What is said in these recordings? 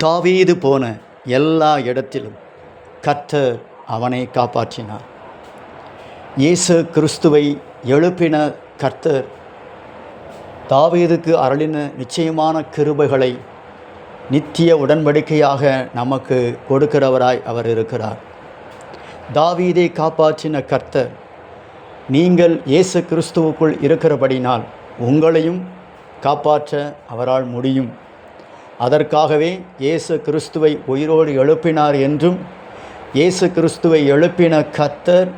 தாவீது போன எல்லா இடத்திலும் கர்த்தர் அவனை காப்பாற்றினார். இயேசு கிறிஸ்துவை எழுப்பின கர்த்தர் தாவீதுக்கு அருளின நிச்சயமான கிருபைகளை நித்திய உடன்படிக்கையாக நமக்கு கொடுக்கிறவராய் அவர் இருக்கிறார். தாவீதை காப்பாற்றின கர்த்தர் நீங்கள் இயேசு கிறிஸ்துவுக்குள் இருக்கிறபடினால் உங்களையும் காப்பாற்ற அவரால் முடியும். அதற்காகவே இயேசு கிறிஸ்துவை உயிரோடு எழுப்பினார் என்றும், இயேசு கிறிஸ்துவை எழுப்பின கர்த்தர்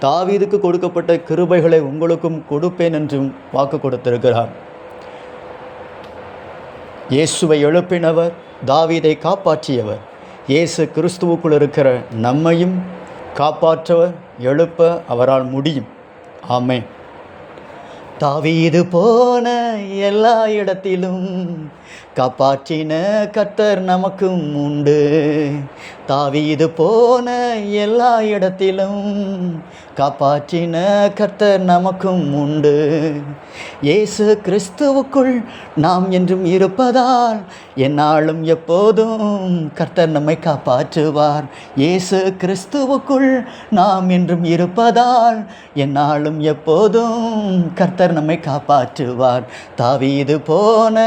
தாவீதுக்கு கொடுக்கப்பட்ட கிருபைகளை உங்களுக்கும் கொடுப்பேன் என்றும் வாக்கு கொடுத்திருக்கிறார். இயேசுவை எழுப்பினவர், தாவீதை காப்பாற்றியவர், இயேசு கிறிஸ்துவுக்குள் இருக்கிற நம்மையும் காப்பாற்ற எழுப்ப அவரால் முடியும். ஆமென். தாவீது போன எல்லா இடத்திலும் காப்பாற்றின கர்த்தர் நமக்கும் உண்டு. தாவீது போன எல்லா இடத்திலும் காப்பாற்றின கர்த்தர் நமக்கும் உண்டு. இயேசு கிறிஸ்துவுக்குள் நாம் என்றும் இருப்பதால் எந்நாளும் எப்போதும் கர்த்தர் நம்மை காப்பாற்றுவார். இயேசு கிறிஸ்துவுக்குள் நாம் என்றும் இருப்பதால் எந்நாளும் எப்போதும் கர்த்தர் நம்மை காப்பாற்றுவார். தாவீது போன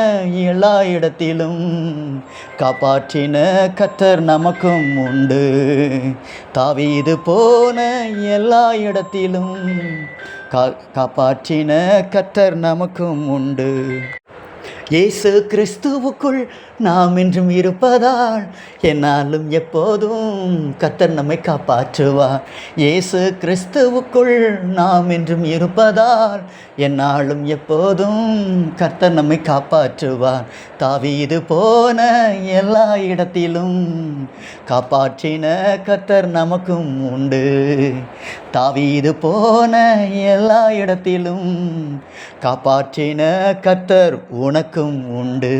எல்லா இடத்திலும் காப்பாற்றின கர்த்தர் நமக்கும் உண்டு. தாவீது போன எல்லா இடத்திலும் காப்பாற்றின கர்த்தர் நமக்கும் உண்டு. இயேசு கிறிஸ்துவுக்குள் நாம் என்றும் இருப்பதால் எந்நாளும் எப்போதும் கர்த்தர் நம்மை காப்பாற்றுவார். இயேசு கிறிஸ்துவுக்குள் நாம் என்றும் இருப்பதால் எந்நாளும் எப்போதும் கர்த்தர் நம்மை காப்பாற்றுவார். தாவீது போன எல்லா இடத்திலும் காப்பாற்றின கர்த்தர் நமக்கும் உண்டு. தாவீது போன எல்லா இடத்திலும் காப்பாற்றின கர்த்தர் உனக்கும் உண்டு.